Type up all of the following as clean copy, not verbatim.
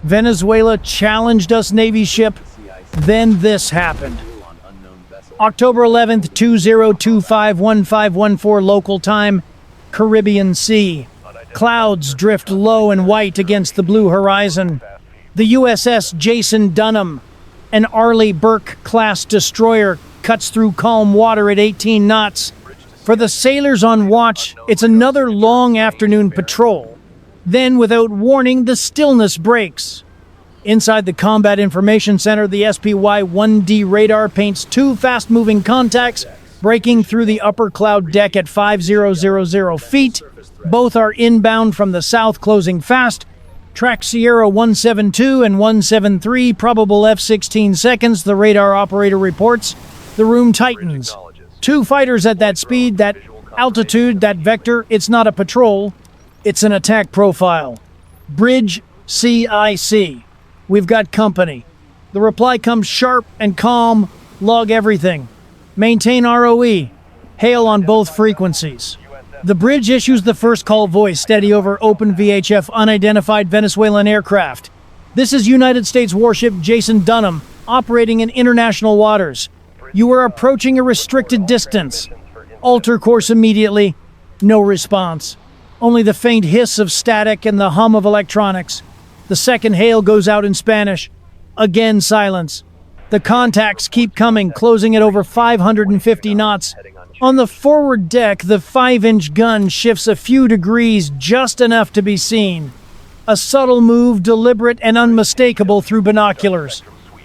Venezuela challenged us Navy ship. Then this happened. October 11th, 2025-1514 local time, Caribbean Sea. Clouds drift low and white against the blue horizon. The USS Jason Dunham, an Arleigh Burke class destroyer, cuts through calm water at 18 knots. For the sailors on watch, it's another long afternoon patrol. Then, without warning, the stillness breaks. Inside the Combat Information Center, the SPY-1D radar paints two fast-moving contacts breaking through the upper cloud deck at 5000 feet. Both are inbound from the south, closing fast. Track Sierra 172 and 173, probable F-16 seconds, the radar operator reports. The room tightens. Two fighters at that speed, that altitude, that vector. It's not a patrol. It's an attack profile. Bridge CIC. We've got company. The reply comes sharp and calm. Log everything. Maintain ROE. Hail on both frequencies. The bridge issues the first call voice, steady over open VHF, unidentified Venezuelan aircraft. This is United States warship Jason Dunham, operating in international waters. You are approaching a restricted distance. Alter course immediately. No response. Only the faint hiss of static and the hum of electronics. The second hail goes out in Spanish. Again, silence. The contacts keep coming, closing at over 550 knots. On the forward deck, the 5-inch gun shifts a few degrees, just enough to be seen. A subtle move, deliberate and unmistakable through binoculars.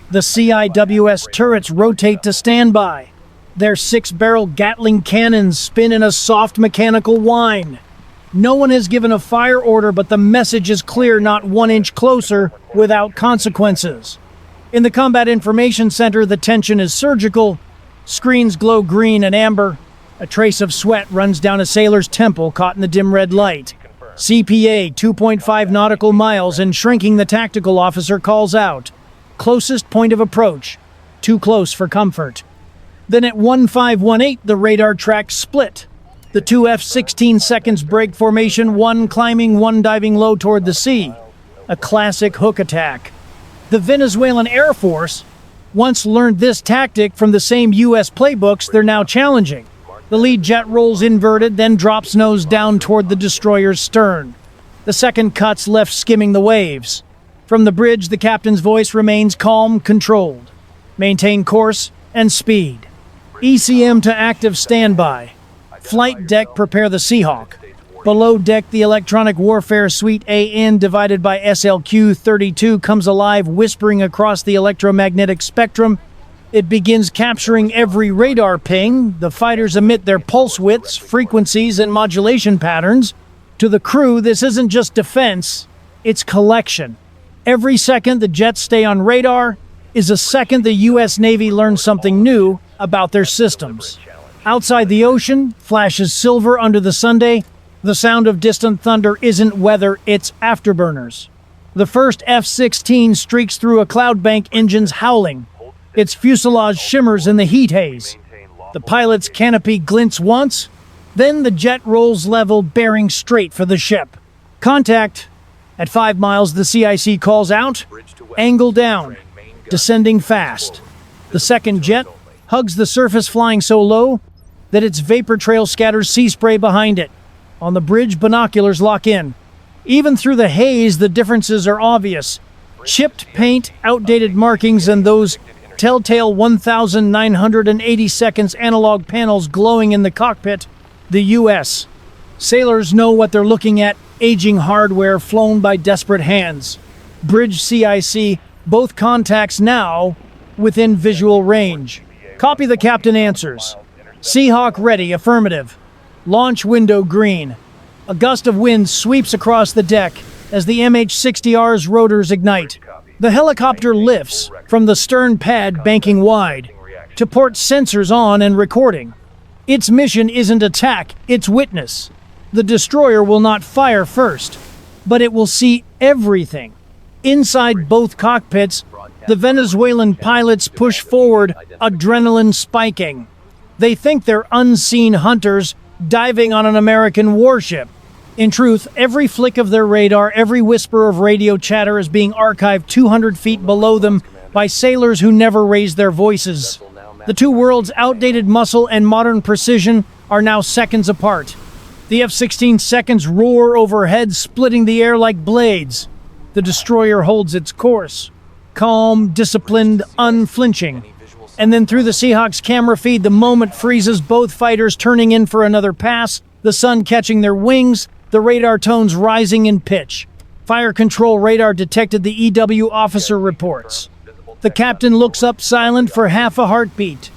The CIWS turrets rotate to standby. Their 6-barrel Gatling cannons spin in a soft mechanical whine. No one has given a fire order, but the message is clear: not 1 inch closer without consequences. In the Combat Information Center, the tension is surgical. Screens glow green and amber. A trace of sweat runs down a sailor's temple caught in the dim red light. CPA 2.5 nautical miles and shrinking, the tactical officer calls out. Closest point of approach. Too close for comfort. Then at 1518, the radar tracks split. The two F-16 seconds break formation, one climbing, one diving low toward the sea. A classic hook attack. The Venezuelan Air Force once learned this tactic from the same U.S. playbooks they're now challenging. The lead jet rolls inverted, then drops nose down toward the destroyer's stern. The second cuts left, skimming the waves. From the bridge, the captain's voice remains calm, controlled. Maintain course and speed. ECM to active standby. Flight deck, prepare the Seahawk. Below deck, the electronic warfare suite AN divided by SLQ-32 comes alive, whispering across the electromagnetic spectrum. It begins capturing every radar ping. The fighters emit their pulse widths, frequencies, and modulation patterns. To the crew, this isn't just defense, it's collection. Every second the jets stay on radar is a second the U.S. Navy learns something new about their systems. Outside the ocean, flashes silver under the Sunday. The sound of distant thunder isn't weather, it's afterburners. The first F-16 streaks through a cloud bank, engines howling. Its fuselage shimmers in the heat haze. The pilot's canopy glints once, then the jet rolls level, bearing straight for the ship. Contact. At 5 miles, the CIC calls out. Angle down. Descending fast. The second jet hugs the surface, flying so low that its vapor trail scatters sea spray behind it. On the bridge, binoculars lock in. Even through the haze, the differences are obvious. Chipped paint, outdated markings, and those telltale 1,980 seconds analog panels glowing in the cockpit. The U.S. sailors know what they're looking at: aging hardware flown by desperate hands. Bridge CIC, both contacts now within visual range. Copy, the captain answers. Seahawk ready, affirmative. Launch window green. A gust of wind sweeps across the deck as the MH-60R's rotors ignite. The helicopter lifts from the stern pad, banking wide. To port, sensors on and recording. Its mission isn't attack, it's witness. The destroyer will not fire first, but it will see everything. Inside both cockpits, the Venezuelan pilots push forward, adrenaline spiking. They think they're unseen hunters diving on an American warship. In truth, every flick of their radar, every whisper of radio chatter is being archived 200 feet below them by sailors who never raised their voices. The two worlds' outdated muscle and modern precision are now seconds apart. The F-16 seconds roar overhead, splitting the air like blades. The destroyer holds its course, calm, disciplined, unflinching. And then through the Seahawks camera feed, the moment freezes, both fighters turning in for another pass, the sun catching their wings, the radar tones rising in pitch. Fire control radar detected, the EW officer reports. The captain looks up, silent for half a heartbeat.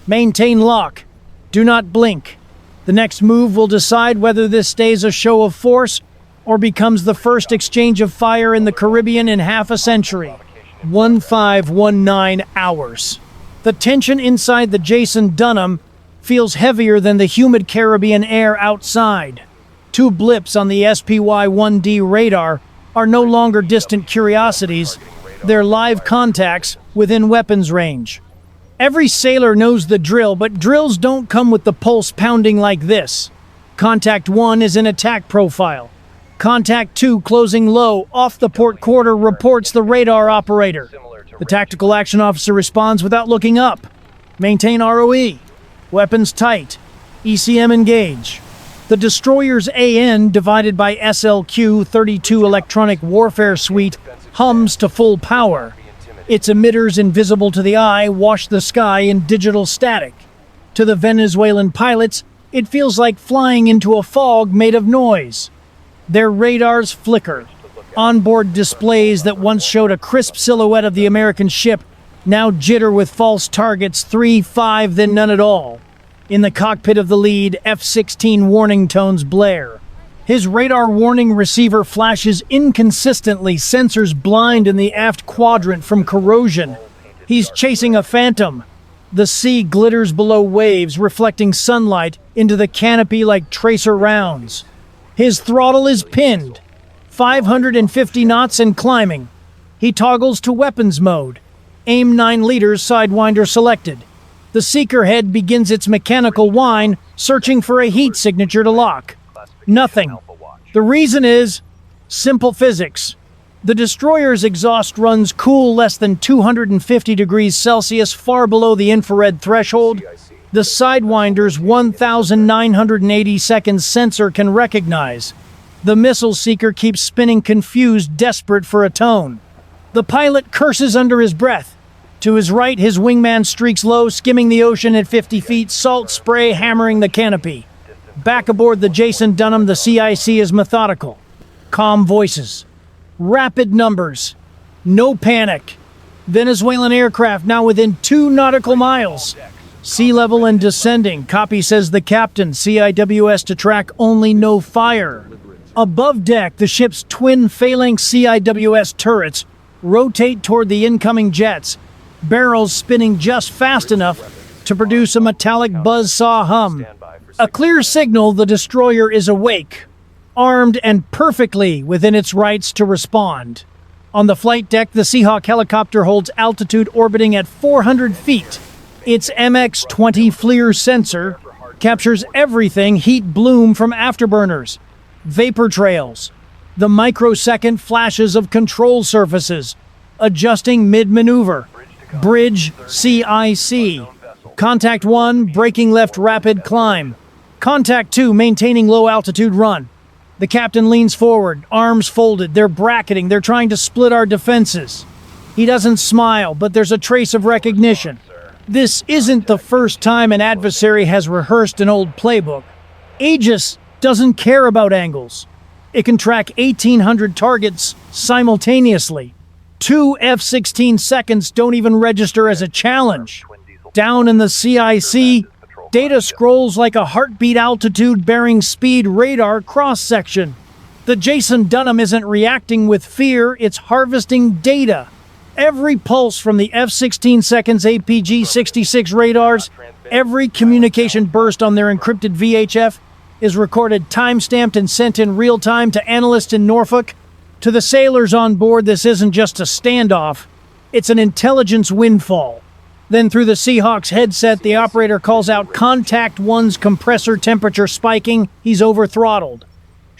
Maintain lock. Do not blink. The next move will decide whether this stays a show of force or becomes the first exchange of fire in the Caribbean in half a century. 1519 hours. The tension inside the Jason Dunham feels heavier than the humid Caribbean air outside. Two blips on the SPY-1D radar are no longer distant curiosities. They're live contacts within weapons range. Every sailor knows the drill, but drills don't come with the pulse pounding like this. Contact 1 is an attack profile. Contact 2 closing low, off the port quarter, reports the radar operator. The tactical action officer responds without looking up. Maintain ROE. Weapons tight. ECM engage. The destroyer's AN, divided by SLQ-32 electronic warfare suite, hums to full power. Its emitters, invisible to the eye, wash the sky in digital static. To the Venezuelan pilots, it feels like flying into a fog made of noise. Their radars flicker. Onboard displays that once showed a crisp silhouette of the American ship now jitter with false targets, 3, 5, then none at all. In the cockpit of the lead, F-16 warning tones blare. His radar warning receiver flashes inconsistently, sensors blind in the aft quadrant from corrosion. He's chasing a phantom. The sea glitters below waves, reflecting sunlight into the canopy like tracer rounds. His throttle is pinned. 550 knots and climbing. He toggles to weapons mode. Aim 9 liters, sidewinder selected. The seeker head begins its mechanical whine, searching for a heat signature to lock. Nothing. The reason is simple physics. The destroyer's exhaust runs cool less than 250 degrees Celsius, far below the infrared threshold. The sidewinder's 1,980 seconds sensor can recognize. The missile seeker keeps spinning, confused, desperate for a tone. The pilot curses under his breath. To his right, his wingman streaks low, skimming the ocean at 50 feet, salt spray hammering the canopy. Back aboard the Jason Dunham, the CIC is methodical. Calm voices. Rapid numbers. No panic. Venezuelan aircraft now within 2 nautical miles. Sea level and descending. Copy, says the captain. CIWS to track only, no fire. Above deck, the ship's twin phalanx CIWS turrets rotate toward the incoming jets, barrels spinning just fast enough to produce a metallic buzzsaw hum. A clear signal the destroyer is awake, armed and perfectly within its rights to respond. On the flight deck, the Seahawk helicopter holds altitude, orbiting at 400 feet. Its MX-20 FLIR sensor captures everything: heat bloom from afterburners, vapor trails, the microsecond flashes of control surfaces, adjusting mid-maneuver. Bridge CIC. Contact 1, braking left, rapid climb. Contact 2, maintaining low altitude run. The captain leans forward, arms folded. They're bracketing. They're trying to split our defenses. He doesn't smile, but there's a trace of recognition. This isn't the first time an adversary has rehearsed an old playbook. Aegis doesn't care about angles. It can track 1,800 targets simultaneously. 2 F-16 seconds don't even register as a challenge. Down in the CIC, data scrolls like a heartbeat: altitude, bearing, speed, radar, cross-section. The Jason Dunham isn't reacting with fear, it's harvesting data. Every pulse from the F-16 seconds APG-66 radars, every communication burst on their encrypted VHF is recorded, time-stamped, and sent in real time to analysts in Norfolk. To the sailors on board, this isn't just a standoff, it's an intelligence windfall. Then through the Seahawks headset, the operator calls out Contact 1's compressor temperature spiking. He's overthrottled.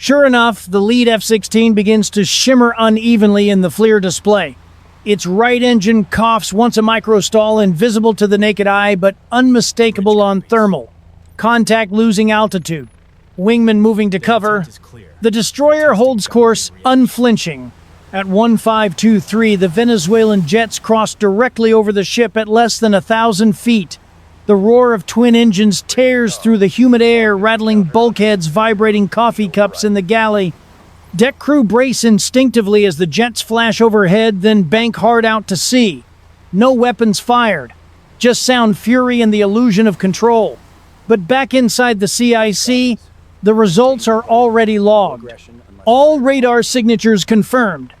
Sure enough, the lead F-16 begins to shimmer unevenly in the FLIR display. Its right engine coughs once a microstall, invisible to the naked eye, but unmistakable on thermal. Contact losing altitude. Wingman moving to cover. The destroyer holds course unflinching. At 1523, the Venezuelan jets cross directly over the ship at less than 1,000 feet. The roar of twin engines tears through the humid air, rattling bulkheads, vibrating coffee cups in the galley. Deck crew brace instinctively as the jets flash overhead, then bank hard out to sea. No weapons fired, just sound fury and the illusion of control. But back inside the CIC, the results are already logged. All radar signatures confirmed.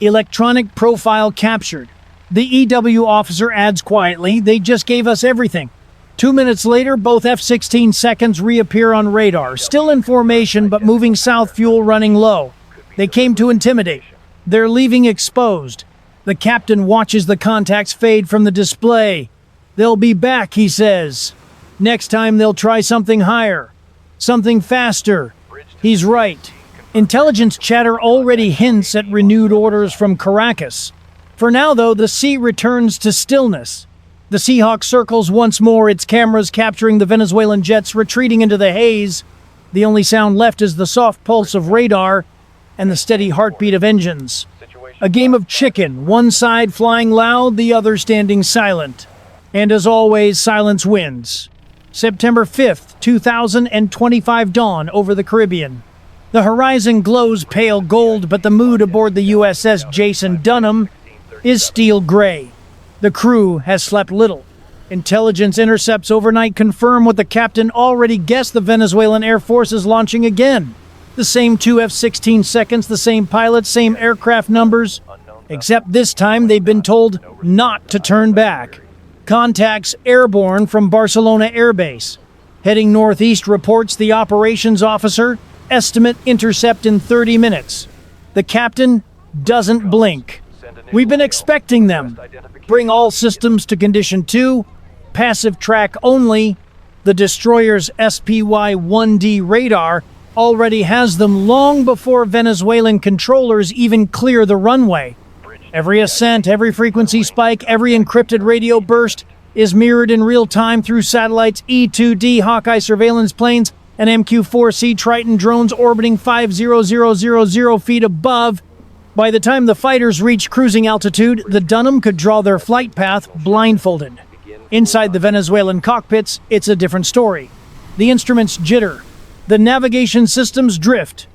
Electronic profile captured. The EW officer adds quietly, "They just gave us everything." 2 minutes later, both F-16 seconds reappear on radar, still in formation but moving south, fuel running low. They came to intimidate. They're leaving exposed. The captain watches the contacts fade from the display. "They'll be back," he says. "Next time they'll try something higher. Something faster." He's right. Intelligence chatter already hints at renewed orders from Caracas. For now, though, the sea returns to stillness. The Seahawk circles once more, its cameras capturing the Venezuelan jets retreating into the haze. The only sound left is the soft pulse of radar and the steady heartbeat of engines. A game of chicken, one side flying loud, the other standing silent. And as always, silence wins. September 5th, 2025 dawn over the Caribbean. The horizon glows pale gold, but the mood aboard the USS Jason Dunham is steel gray. The crew has slept little. Intelligence intercepts overnight confirm what the captain already guessed: the Venezuelan Air Force is launching again. The same 2 F-16 seconds, the same pilots, same aircraft numbers, except this time they've been told not to turn back. Contacts airborne from Barcelona Air Base. Heading northeast, reports the operations officer. Estimate intercept in 30 minutes. The captain doesn't blink. "We've been expecting them. Bring all systems to condition 2. Passive track only." The destroyer's SPY-1D radar already has them long before Venezuelan controllers even clear the runway. Every ascent, every frequency spike, every encrypted radio burst is mirrored in real time through satellites, E-2D Hawkeye surveillance planes, and MQ-4C Triton drones orbiting 5,000 feet above. By the time the fighters reach cruising altitude, the Dunham could draw their flight path blindfolded. Inside the Venezuelan cockpits, it's a different story. The instruments jitter. The navigation systems drift.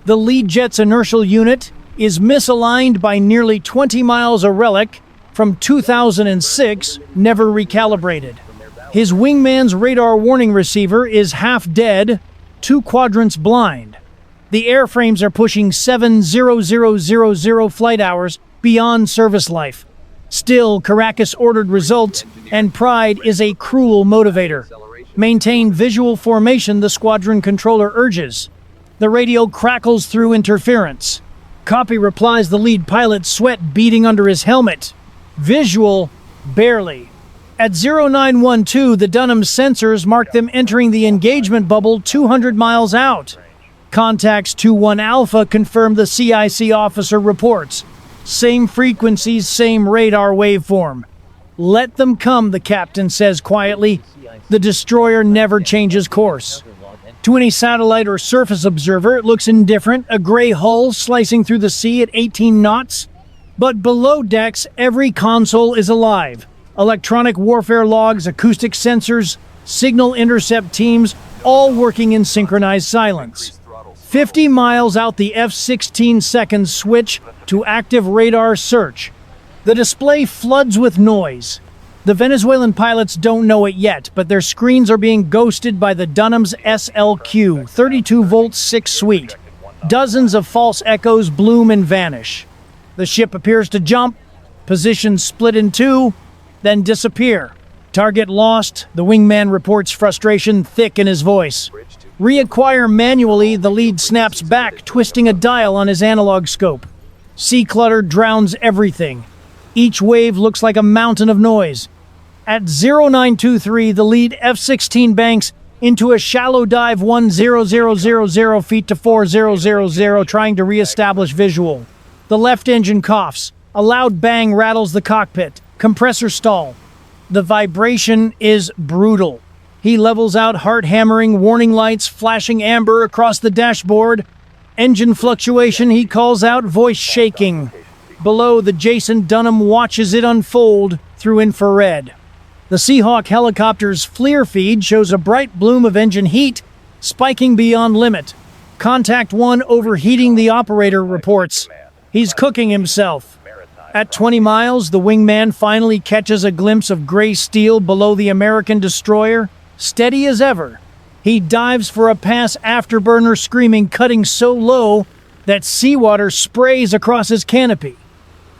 The lead jet's inertial unit is misaligned by nearly 20 miles, a relic from 2006, never recalibrated. His wingman's radar warning receiver is half dead, 2 quadrants blind. The airframes are pushing 7,000 flight hours beyond service life. Still, Caracas ordered results, and pride is a cruel motivator. Maintain visual formation, the squadron controller urges. The radio crackles through interference. Copy replies, the lead pilot, sweat beading under his helmet. Visual, barely. At 0912, the Dunham sensors mark them entering the engagement bubble 200 miles out. Contacts 2-1 Alpha confirm the CIC officer reports. Same frequencies, same radar waveform. "Let them come," the captain says quietly. The destroyer never changes course. To any satellite or surface observer, it looks indifferent, a gray hull slicing through the sea at 18 knots. But below decks, every console is alive. Electronic warfare logs, acoustic sensors, signal intercept teams, all working in synchronized silence. 50 miles out, the F-16 seconds switch to active radar search. The display floods with noise. The Venezuelan pilots don't know it yet, but their screens are being ghosted by the Dunham's SLQ, 32-volt 6 suite. Dozens of false echoes bloom and vanish. The ship appears to jump, positions split in two, then disappear. Target lost, the wingman reports, frustration thick in his voice. Reacquire manually, the lead snaps back, twisting a dial on his analog scope. Sea clutter drowns everything. Each wave looks like a mountain of noise. At 0923, the lead F-16 banks into a shallow dive 1,000 feet to 4,000, trying to re-establish visual. The left engine coughs. A loud bang rattles the cockpit. Compressor stall. The vibration is brutal. He levels out, heart hammering, warning lights flashing amber across the dashboard. Engine fluctuation, he calls out, voice shaking. Below, the Jason Dunham watches it unfold through infrared. The Seahawk helicopter's FLIR feed shows a bright bloom of engine heat, spiking beyond limit. Contact 1 overheating, the operator reports. He's cooking himself. At 20 miles, the wingman finally catches a glimpse of gray steel below the American destroyer, steady as ever. He dives for a pass afterburner, screaming, cutting so low that seawater sprays across his canopy.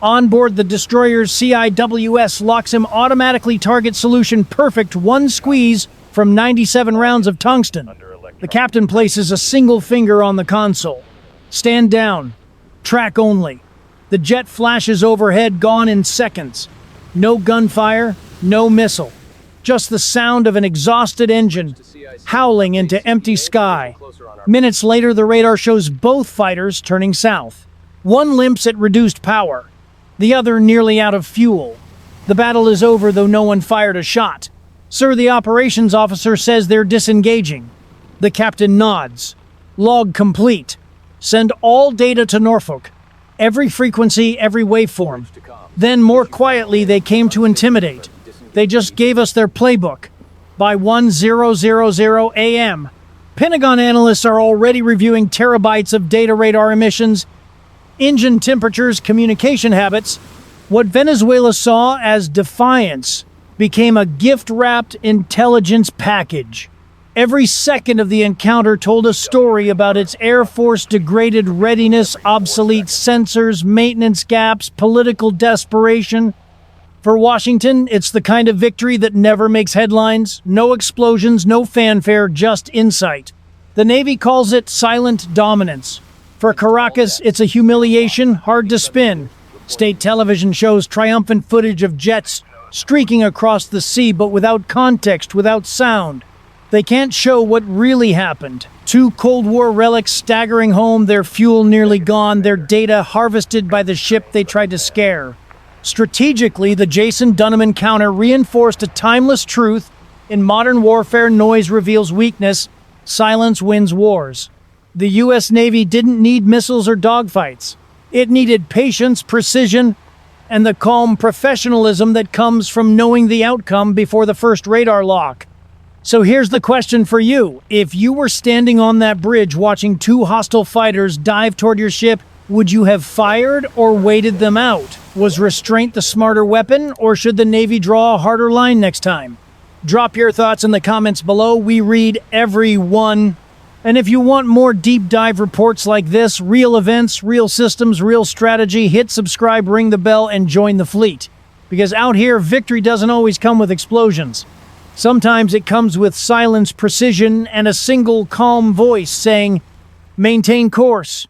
On board the destroyer's CIWS locks him, automatically target solution perfect, one squeeze from 97 rounds of tungsten. The captain places a single finger on the console. Stand down. Track only. The jet flashes overhead, gone in seconds. No gunfire, no missile. Just the sound of an exhausted engine howling into empty sky. Minutes later, the radar shows both fighters turning south. One limps at reduced power, the other nearly out of fuel. The battle is over, though no one fired a shot. Sir, the operations officer says they're disengaging. The captain nods. Log complete. Send all data to Norfolk. Every frequency, every waveform. Then, more quietly, they came to intimidate. They just gave us their playbook. By 1000 a.m., Pentagon analysts are already reviewing terabytes of data, radar emissions, engine temperatures, communication habits. What Venezuela saw as defiance became a gift-wrapped intelligence package. Every second of the encounter told a story about its Air Force degraded readiness, obsolete sensors, maintenance gaps, political desperation. For Washington, it's the kind of victory that never makes headlines. No explosions, no fanfare, just insight. The Navy calls it silent dominance. For Caracas, it's a humiliation hard to spin. State television shows triumphant footage of jets streaking across the sea, but without context, without sound. They can't show what really happened. 2 Cold War relics staggering home, their fuel nearly gone, their data harvested by the ship they tried to scare. Strategically, the Jason Dunham encounter reinforced a timeless truth. In modern warfare, noise reveals weakness. Silence wins wars. The U.S. Navy didn't need missiles or dogfights. It needed patience, precision, and the calm professionalism that comes from knowing the outcome before the first radar lock. So here's the question for you. If you were standing on that bridge watching 2 hostile fighters dive toward your ship, would you have fired or waited them out? Was restraint the smarter weapon, or should the Navy draw a harder line next time? Drop your thoughts in the comments below. We read every one. And if you want more deep dive reports like this, real events, real systems, real strategy, hit subscribe, ring the bell, and join the fleet. Because out here, victory doesn't always come with explosions. Sometimes it comes with silence, precision, and a single calm voice saying, maintain course.